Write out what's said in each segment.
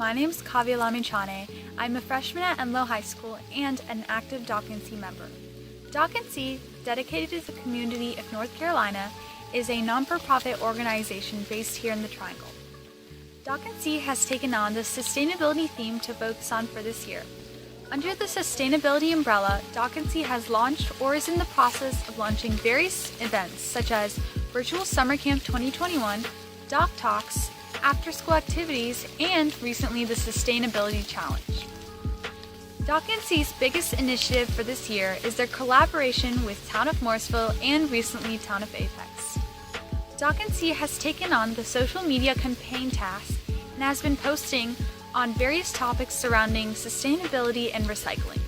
my name is Kavya Lamichane. I'm a freshman at Enloe High School and an active Dock&C member. Dock&C, dedicated to the community of North Carolina, is a non-for-profit organization based here in the Triangle. Dock&C has taken on the sustainability theme to focus on for this year. Under the sustainability umbrella, Dock&C has launched or is in the process of launching various events such as Virtual Summer Camp 2021, Dock Talks, after-school activities, and recently the Sustainability Challenge. Dock&C's biggest initiative for this year is their collaboration with Town of Morrisville and recently Town of Apex. Dock&C has taken on the social media campaign task and has been posting on various topics surrounding sustainability and recycling.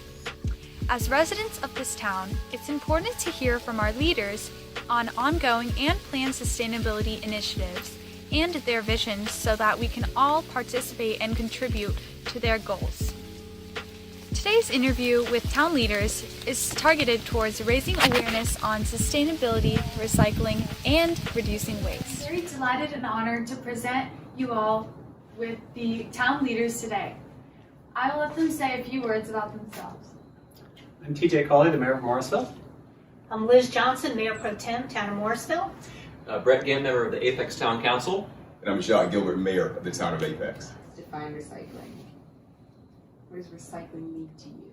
As residents of this town, it's important to hear from our leaders on ongoing and planned sustainability initiatives and their visions so that we can all participate and contribute to their goals. Today's interview with town leaders is targeted towards raising awareness on sustainability, recycling, and reducing waste. Very delighted and honored to present you all with the town leaders today. I will let them say a few words about themselves. I'm TJ Cawley, the Mayor of Morrisville. I'm Liz Johnson, Mayor Pro Tem, Town of Morrisville. Brett Gantt, member of the Apex Town Council. And I'm Jacques Gilbert, Mayor of the Town of Apex. Define recycling. What does recycling mean to you?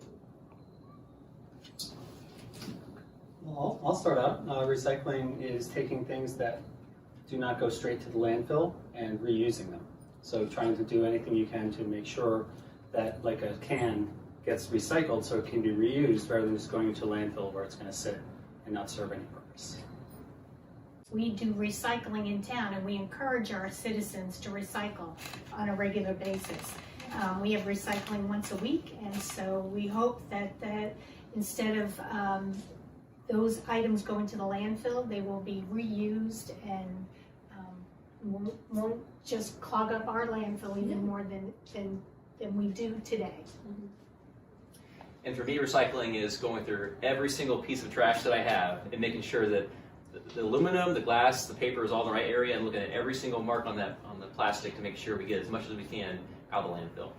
Well, I'll start out. Recycling is taking things that do not go straight to the landfill and reusing them. So trying to do anything you can to make sure that, like a can, gets recycled so it can be reused rather than just going into a landfill where it's going to sit and not serve any purpose. We do recycling in town and we encourage our citizens to recycle on a regular basis. We have recycling once a week, and so we hope that instead of those items going to the landfill, they will be reused and won't just clog up our landfill even more than we do today. Mm-hmm. And for me, recycling is going through every single piece of trash that I have and making sure that the aluminum, the glass, the paper is all in the right area, and looking at every single mark on the plastic to make sure we get as much as we can out of the landfill.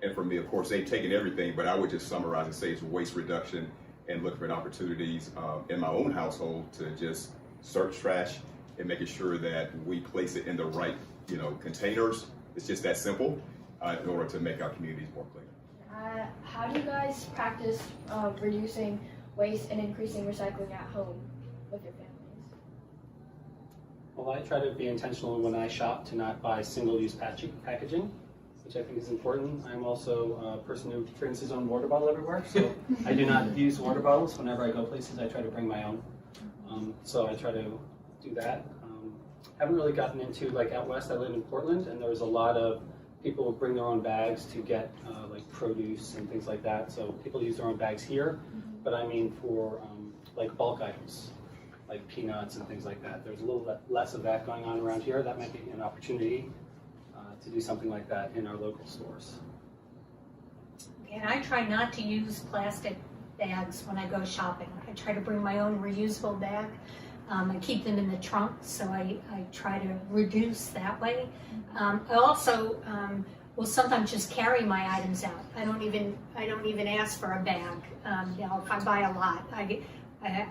And for me, of course, they've taken everything, but I would just summarize and say it's waste reduction and looking for opportunities in my own household to just search trash and making sure that we place it in the right, containers. It's just that simple in order to make our communities more clean. How do you guys practice reducing waste and increasing recycling at home with your families? Well, I try to be intentional when I shop to not buy single-use packaging, which I think is important. I'm also a person who drinks his own water bottle everywhere, so I do not use water bottles. Whenever I go places, I try to bring my own. So I try to do that. Haven't really gotten into, like out west, I live in Portland, and there's a lot of people bring their own bags to get like produce and things like that. So people use their own bags here, but I mean for like bulk items, like peanuts and things like that. There's a little less of that going on around here. That might be an opportunity to do something like that in our local stores. And I try not to use plastic bags when I go shopping. I try to bring my own reusable bag. I keep them in the trunk, so I try to reduce that way. I also will sometimes just carry my items out. I don't even ask for a bag. If I buy a lot, I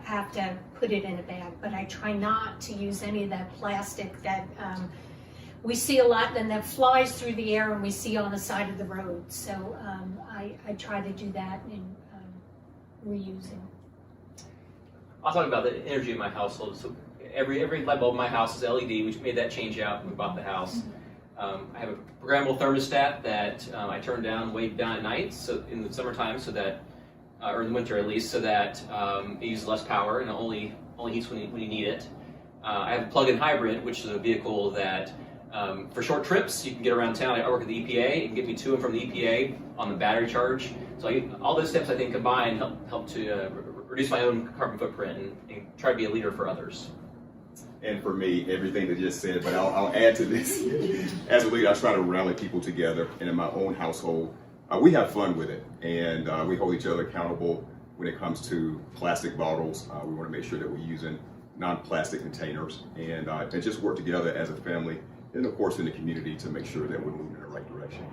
have to put it in a bag. But I try not to use any of that plastic that we see a lot, and that flies through the air and we see on the side of the road. So I try to do that in reusing. I'll talk about the energy in my household. So every light bulb in my house is LED. We made that change out when we bought the house. I have a programmable thermostat that I turn down way down at night, so in the summertime, so that, or in the winter at least, so that it uses less power and it only heats when you need it. I have a plug-in hybrid, which is a vehicle that for short trips you can get around town. I work at the EPA. You can get me to and from the EPA on the battery charge. So all those steps I think combined help to reduce my own carbon footprint and try to be a leader for others. And for me, everything that you just said, but I'll add to this. As a leader, I try to rally people together, and in my own household, we have fun with it, and we hold each other accountable when it comes to plastic bottles. We want to make sure that we're using non-plastic containers and just work together as a family and of course in the community to make sure that we're moving in the right direction.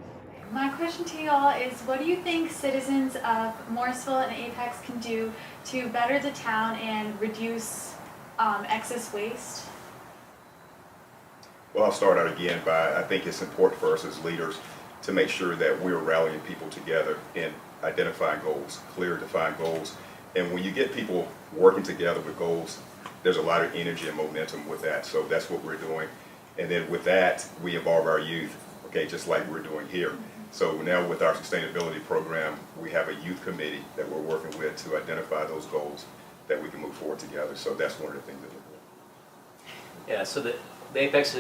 My question to you all is, what do you think citizens of Morrisville and Apex can do to better the town and reduce excess waste? Well, I'll start out again by, I think it's important for us as leaders to make sure that we're rallying people together in identifying goals, clear, defined goals. And when you get people working together with goals, there's a lot of energy and momentum with that. So that's what we're doing. And then with that, we involve our youth, okay, just like we're doing here. So now with our sustainability program, we have a youth committee that we're working with to identify those goals that we can move forward together. So that's one of the things that we're doing. Yeah, so the Apex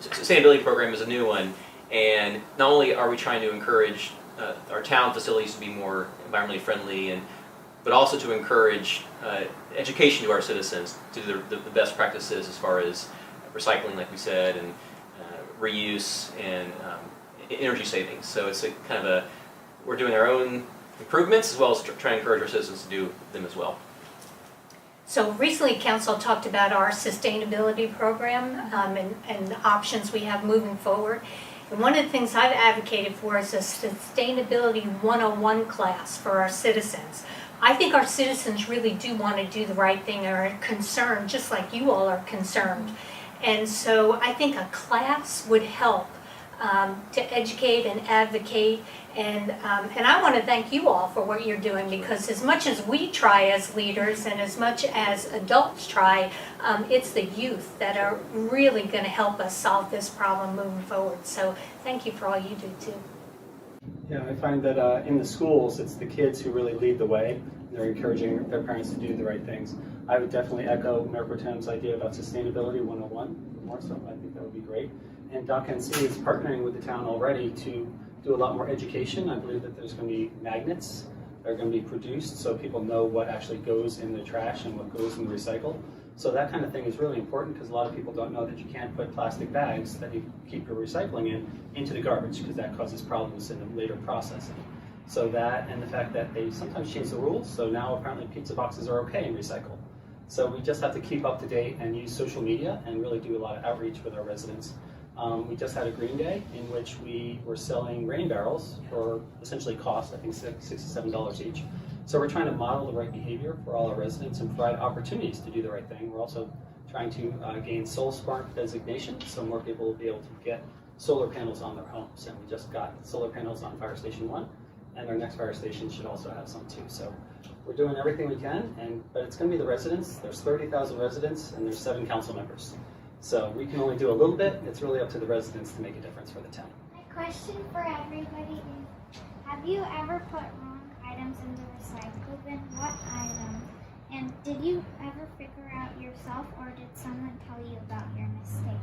sustainability program is a new one, and not only are we trying to encourage our town facilities to be more environmentally friendly, but also to encourage education to our citizens to do the best practices as far as recycling, like we said, and reuse and energy savings. So it's we're doing our own improvements as well as trying to encourage our citizens to do them as well. So recently, Council talked about our sustainability program and the options we have moving forward. And one of the things I've advocated for is a Sustainability 101 class for our citizens. I think our citizens really do want to do the right thing and are concerned, just like you all are concerned. And so I think a class would help to educate and advocate, and I want to thank you all for what you're doing, because as much as we try as leaders and as much as adults try, it's the youth that are really going to help us solve this problem moving forward. So thank you for all you do too. Yeah, I find that in the schools, it's the kids who really lead the way. They're encouraging their parents to do the right things. I would definitely echo Mayor Pro Tem's idea about Sustainability 101 more, so I think that would be great. And DocNC is partnering with the town already to do a lot more education. I believe that there's going to be magnets that are going to be produced so people know what actually goes in the trash and what goes in the recycle. So that kind of thing is really important, because a lot of people don't know that you can't put plastic bags that you keep your recycling in into the garbage, because that causes problems in the later processing. So that, and the fact that they sometimes change the rules, so now apparently pizza boxes are okay in recycle. So we just have to keep up to date and use social media and really do a lot of outreach with our residents. We just had a Green Day in which we were selling rain barrels for essentially cost, I think $6 to $7 each. So we're trying to model the right behavior for all our residents and provide opportunities to do the right thing. We're also trying to gain Soul Smart designation, so more people will be able to get solar panels on their homes. And we just got solar panels on Fire Station 1, and our next fire station should also have some too. So we're doing everything we can, but it's going to be the residents. There's 30,000 residents, and there's 7 council members. So we can only do a little bit. It's really up to the residents to make a difference for the town. My question for everybody is, have you ever put wrong items in the recycle bin? What items? And did you ever figure out yourself, or did someone tell you about your mistake?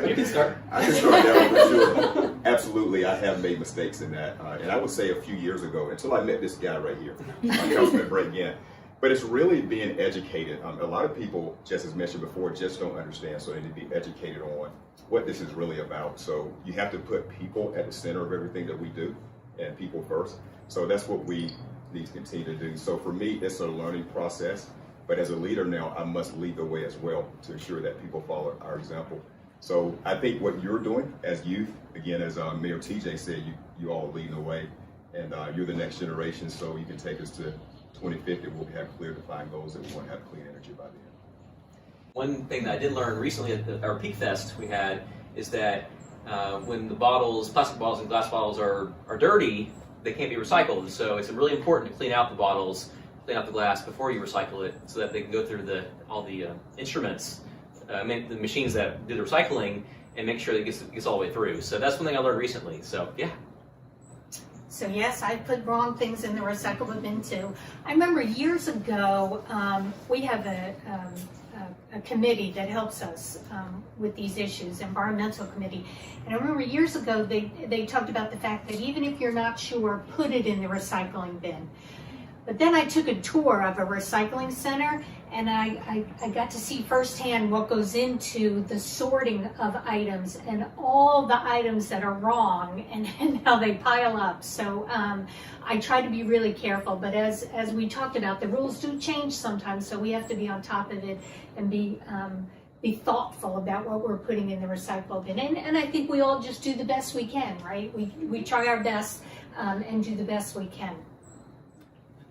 You can start. I can start that one for sure. Absolutely, I have made mistakes in that. And I would say a few years ago, until I met this guy right here, Councilman Gantt. But it's really being educated. A lot of people, just as mentioned before, just don't understand, so they need to be educated on what this is really about. So you have to put people at the center of everything that we do, and people first. So that's what we need to continue to do. So for me, it's a learning process, but as a leader now, I must lead the way as well to ensure that people follow our example. So I think what you're doing as youth, again, as Mayor TJ said, you all are leading the way, and you're the next generation, so you can take us to 2050, we'll have clear defined goals that we want to have clean energy by then. One thing that I did learn recently at our Peak Fest we had is that when the bottles, plastic bottles and glass bottles are dirty, they can't be recycled. So it's really important to clean out the bottles, clean out the glass before you recycle it, so that they can go through all the instruments, the machines that do the recycling, and make sure that it gets all the way through. So that's one thing I learned recently. So yeah. So yes, I put wrong things in the recycle bin too. I remember years ago, we have a committee that helps us with these issues, environmental committee. And I remember years ago, they talked about the fact that even if you're not sure, put it in the recycling bin. But then I took a tour of a recycling center, and I got to see firsthand what goes into the sorting of items and all the items that are wrong and how they pile up. So I try to be really careful, but as we talked about, the rules do change sometimes, so we have to be on top of it and be be thoughtful about what we're putting in the recycle bin. And I think we all just do the best we can, right? We try our best and do the best we can.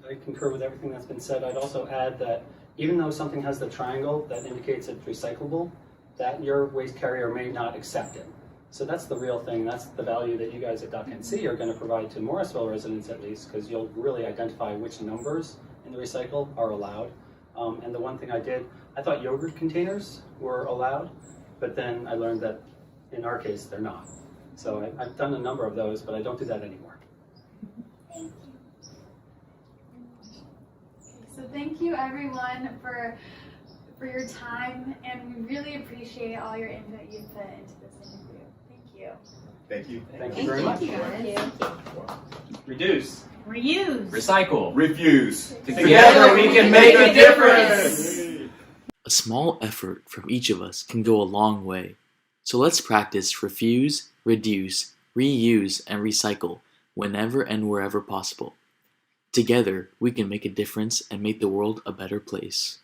I concur with everything that's been said. I'd also add that even though something has the triangle that indicates it's recyclable, that your waste carrier may not accept it. So that's the real thing. That's the value that you guys at DockNC are going to provide to Morrisville residents at least, because you'll really identify which numbers in the recycle are allowed. And the one thing I thought yogurt containers were allowed, but then I learned that in our case they're not. So I've done a number of those, but I don't do that anymore. So thank you everyone for your time, and we really appreciate all your input you put into this interview. Thank you. Thank you. Thank you very much. Reduce. Reuse. Recycle. Refuse. Together we can make a difference. A small effort from each of us can go a long way. So let's practice refuse, reduce, reuse, and recycle whenever and wherever possible. Together, we can make a difference and make the world a better place.